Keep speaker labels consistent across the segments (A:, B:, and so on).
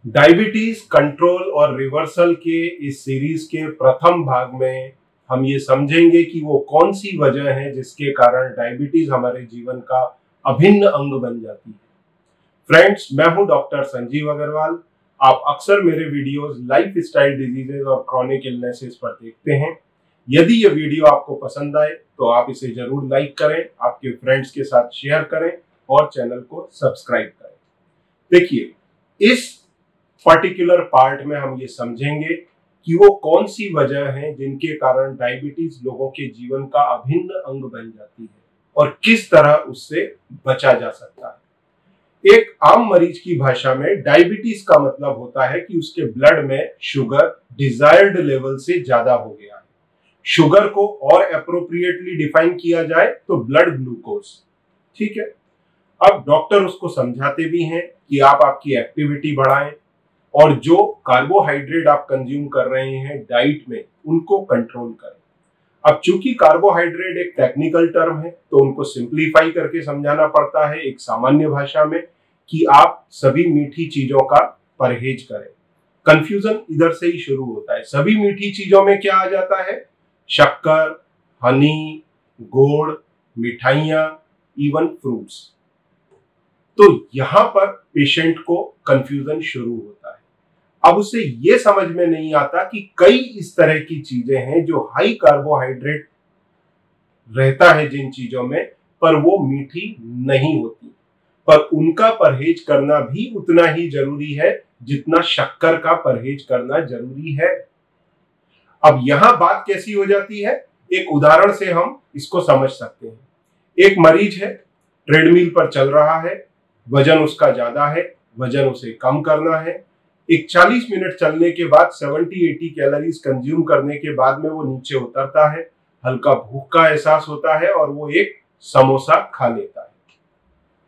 A: Diabetes control और reversal के इस सीरीज के प्रथम भाग में हम ये समझेंगे कि वो कौन सी वजह है जिसके कारण डायबिटीज हमारे जीवन का अभिन्न अंग बन जाती है। फ्रेंड्स, मैं हूं डॉक्टर संजीव अग्रवाल। आप अक्सर मेरे वीडियोस लाइफ स्टाइल डिजीजेज और क्रॉनिक इलनेसेस पर देखते हैं। यदि ये वीडियो आपको पसंद आए तो आप इसे जरूर लाइक करें, आपके फ्रेंड्स के साथ शेयर करें और चैनल को सब्सक्राइब करें। देखिए, इस पर्टिकुलर पार्ट में हम ये समझेंगे कि वो कौन सी वजह है जिनके कारण डायबिटीज लोगों के जीवन का अभिन्न अंग बन जाती है और किस तरह उससे बचा जा सकता है। एक आम मरीज की भाषा में डायबिटीज का मतलब होता है कि उसके ब्लड में शुगर डिजायर्ड लेवल से ज्यादा हो गया है। शुगर को और एप्रोप्रिएटली डिफाइन किया जाए तो ब्लड ग्लूकोज। ठीक है, अब डॉक्टर उसको समझाते भी हैं कि आप आपकी एक्टिविटी बढ़ाएं और जो कार्बोहाइड्रेट आप कंज्यूम कर रहे हैं डाइट में उनको कंट्रोल करें। अब चूंकि कार्बोहाइड्रेट एक टेक्निकल टर्म है तो उनको सिंप्लीफाई करके समझाना पड़ता है एक सामान्य भाषा में कि आप सभी मीठी चीजों का परहेज करें। कंफ्यूजन इधर से ही शुरू होता है। सभी मीठी चीजों में क्या आ जाता है? शक्कर, हनी, गुड़, मिठाइयां, इवन फ्रूट्स। तो यहां पर पेशेंट को कंफ्यूजन शुरू होता है। अब उसे यह समझ में नहीं आता कि कई इस तरह की चीजें हैं जो हाई कार्बोहाइड्रेट रहता है जिन चीजों में, पर वो मीठी नहीं होती, पर उनका परहेज करना भी उतना ही जरूरी है जितना शक्कर का परहेज करना जरूरी है। अब यहां बात कैसी हो जाती है, एक उदाहरण से हम इसको समझ सकते हैं। एक मरीज है, ट्रेडमिल पर चल रहा है, वजन उसका ज्यादा है, वजन उसे कम करना है। एक 40 मिनट चलने के बाद 70-80 कैलोरीज कंज्यूम करने के बाद में वो नीचे उतरता है, हल्का भूख का एहसास होता है और वो एक समोसा खा लेता है।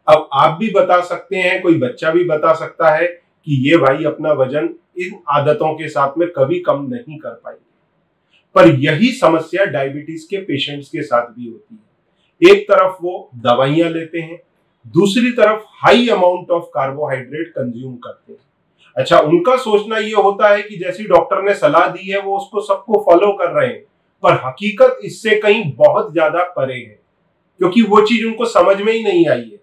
A: अब आप भी बता सकते हैं, कोई बच्चा भी बता सकता है कि ये भाई अपना वजन इन आदतों के साथ में कभी कम नहीं कर पाएंगे। पर यही समस्या डायबिटीज के पेशेंट्स के साथ भी होती है। एक तरफ वो दवाइयां लेते हैं, दूसरी तरफ high amount of carbohydrate consume करते हैं। अच्छा, उनका सोचना ये होता है कि जैसी डॉक्टर ने सलाह दी है वो उसको सबको फॉलो कर रहे हैं, पर हकीकत इससे कहीं बहुत ज्यादा परे है, क्योंकि वो चीज उनको समझ में ही नहीं आई है।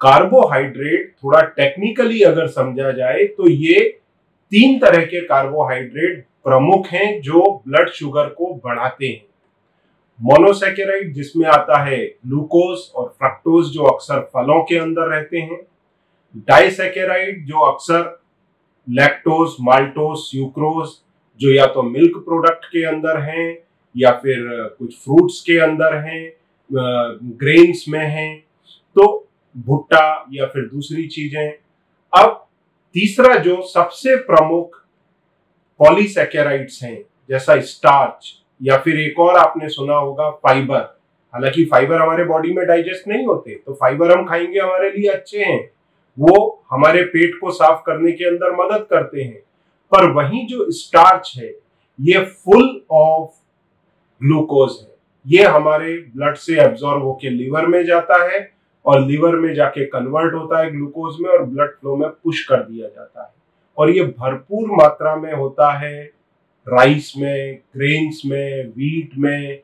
A: कार्बोहाइड्रेट थोड़ा टेक्निकली अगर समझा जाए तो ये 3 तरह के कार्बोहाइड्रेट प्रमुख हैं जो ब्लड शुगर को बढ़ाते हैं। मोनोसैकेराइड, जिसमें आता है ग्लूकोज और फ्रक्टोज जो अक्सर फलों के अंदर रहते हैं। डाइसैकेराइड जो अक्सर लैक्टोज, माल्टोज, सुक्रोज जो या तो मिल्क प्रोडक्ट के अंदर हैं या फिर कुछ फ्रूट्स के अंदर हैं, ग्रेन्स में हैं, तो भुट्टा या फिर दूसरी चीजें। अब तीसरा जो सबसे प्रमुख पॉलीसैकेराइड्स हैं, जैसा स्टार्च या फिर एक और आपने सुना होगा फाइबर। हालांकि फाइबर हमारे बॉडी में डाइजेस्ट नहीं होते, तो फाइबर हम खाएंगे हमारे लिए अच्छे हैं, वो हमारे पेट को साफ करने के अंदर मदद करते हैं। पर वहीं जो स्टार्च है ये फुल ऑफ ग्लूकोज है। ये हमारे ब्लड से एब्जॉर्ब होके लिवर में जाता है और लिवर में जाके कन्वर्ट होता है ग्लूकोज में और ब्लड फ्लो में पुश कर दिया जाता है। और ये भरपूर मात्रा में होता है राइस में, ग्रेन्स में, वीट में,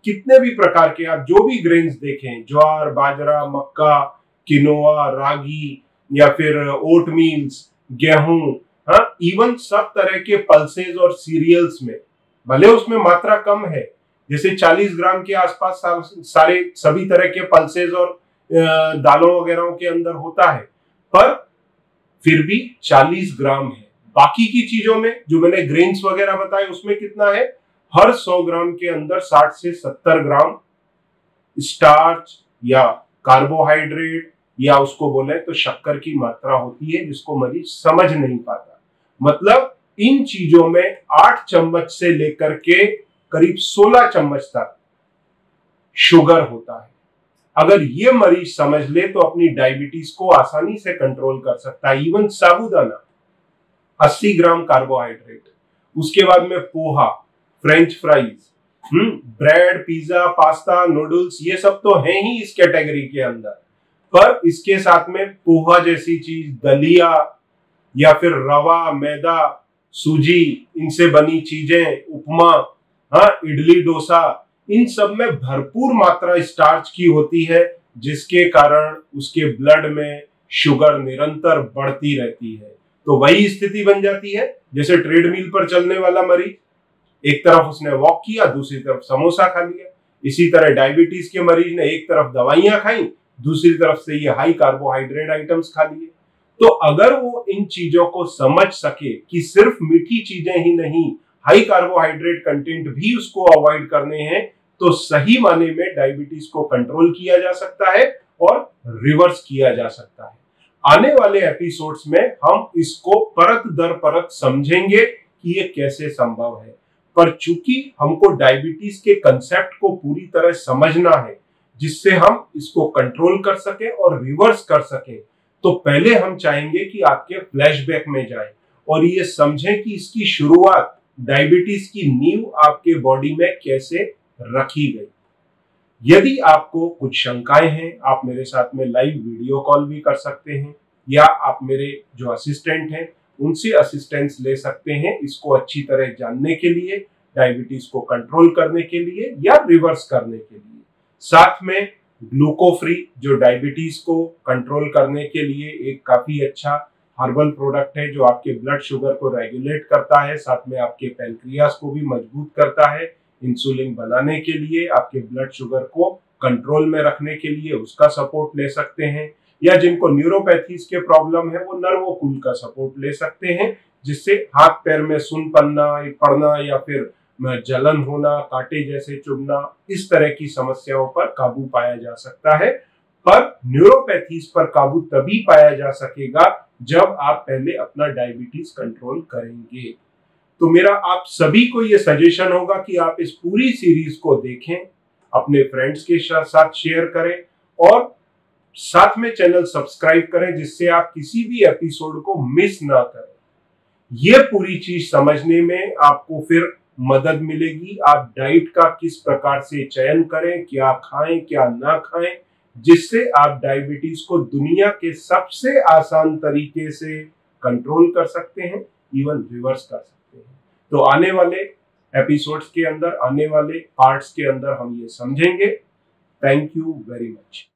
A: कितने भी प्रकार के आप जो भी ग्रेन्स देखें, ज्वार, बाजरा, मक्का, किनोआ, रागी या फिर ओटमील्स, गेहूं, हाँ, इवन सब तरह के पल्सेस और सीरियल्स में, भले उसमें मात्रा कम है, जैसे 40 ग्राम के आसपास सारे सभी तरह के पल्सेस और दालों वगैरह के अंदर होता है, पर फिर भी 40 ग्राम है। बाकी की चीजों में जो मैंने ग्रेन्स वगैरह बताए उसमें कितना है? हर 100 ग्राम के अंदर 60 से 70 ग्राम स्टार्च या कार्बोहाइड्रेट या उसको बोले तो शक्कर की मात्रा होती है, जिसको मरीज समझ नहीं पाता। मतलब इन चीजों में 8 चम्मच से लेकर के करीब 16 चम्मच तक शुगर होता है। अगर ये मरीज समझ ले तो अपनी डायबिटीज को आसानी से कंट्रोल कर सकता है। इवन साबूदाना 80 ग्राम कार्बोहाइड्रेट, उसके बाद में poha, French fries, bread, pizza, pasta, noodles, ये सब तो हैं ही इस कैटेगरी के अंदर, पर इसके साथ में पोहा जैसी चीज, दलिया, या फिर रवा, मैदा, सूजी, इनसे बनी चीजें, उपमा, हाँ, इडली, डोसा, इन सब में भरपूर मात्रा स्टार्च की होती है, जिसके कारण उसके ब्लड में शुगर निरंतर बढ़ती रहती है। तो वही स्थिति बन जाती है जैसे ट्रेडमिल पर चलने वाला मरीज, एक तरफ उसने वॉक किया, दूसरी तरफ समोसा खा लिया। इसी तरह डायबिटीज के मरीज ने एक तरफ दवाइयां खाई, दूसरी तरफ से ये हाई कार्बोहाइड्रेट आइटम्स खा लिए। तो अगर वो इन चीजों को समझ सके कि सिर्फ मीठी चीजें ही नहीं, हाई कार्बोहाइड्रेट कंटेंट भी उसको अवॉइड करने हैं, तो सही माने में डायबिटीज को कंट्रोल किया जा सकता है और रिवर्स किया जा सकता है। आने वाले एपिसोड्स में हम इसको परत दर परत समझेंगे कि ये कैसे संभव है। पर चूंकि हमको डायबिटीज के कंसेप्ट को पूरी तरह समझना है, जिससे हम इसको कंट्रोल कर सके और रिवर्स कर सके, तो पहले हम चाहेंगे कि आपके फ्लैशबैक में जाएं और ये समझें कि इसकी शुरुआत, डायबिटीज की नींव आपके बॉडी में कैसे रखी गई। यदि आपको कुछ शंकाएं हैं, आप मेरे साथ में लाइव वीडियो कॉल भी कर सकते हैं, या आप मेरे जो असिस्टेंट हैं उनसे असिस्टेंस ले सकते हैं इसको अच्छी तरह जानने के लिए, डायबिटीज को कंट्रोल करने के लिए या रिवर्स करने के लिए। साथ में ग्लूकोफ्री, जो डायबिटीज को कंट्रोल करने के लिए एक काफी अच्छा हर्बल प्रोडक्ट है, जो आपके ब्लड शुगर को रेगुलेट करता है, साथ में आपके पैंक्रियास को भी मजबूत करता है, इंसुलिन बनाने के लिए, आपके ब्लड शुगर को कंट्रोल में रखने के लिए उसका सपोर्ट ले सकते हैं। या जिनको न्यूरोपैथीज के प्रॉब्लम है वो नर्वोकूल का सपोर्ट ले सकते हैं, जिससे हाथ पैर में सुन पड़ना या फिर जलन होना, कांटे जैसे चुभना, इस तरह की समस्याओं पर काबू पाया जा सकता है। पर न्यूरोपैथीज पर काबू तभी पाया जा सकेगा जब आप पहले अपना डायबिटीज कंट्रोल करेंगे। तो मेरा आप सभी को ये सजेशन होगा कि आप इस पूरी सीरीज को देखें, अपने फ्रेंड्स के साथ शेयर करें और साथ में चैनल सब्सक्राइब करें, जिससे आप किसी भी एपिसोड को मिस ना करें। ये पूरी चीज समझने में आपको फिर मदद मिलेगी। आप डाइट का किस प्रकार से चयन करें, क्या खाएं क्या ना खाएं, जिससे आप डायबिटीज को दुनिया के सबसे आसान तरीके से कंट्रोल कर सकते हैं, इवन रिवर्स कर सकते हैं। तो आने वाले एपिसोड्स के अंदर, आने वाले पार्ट्स के अंदर हम ये समझेंगे। Thank you very much.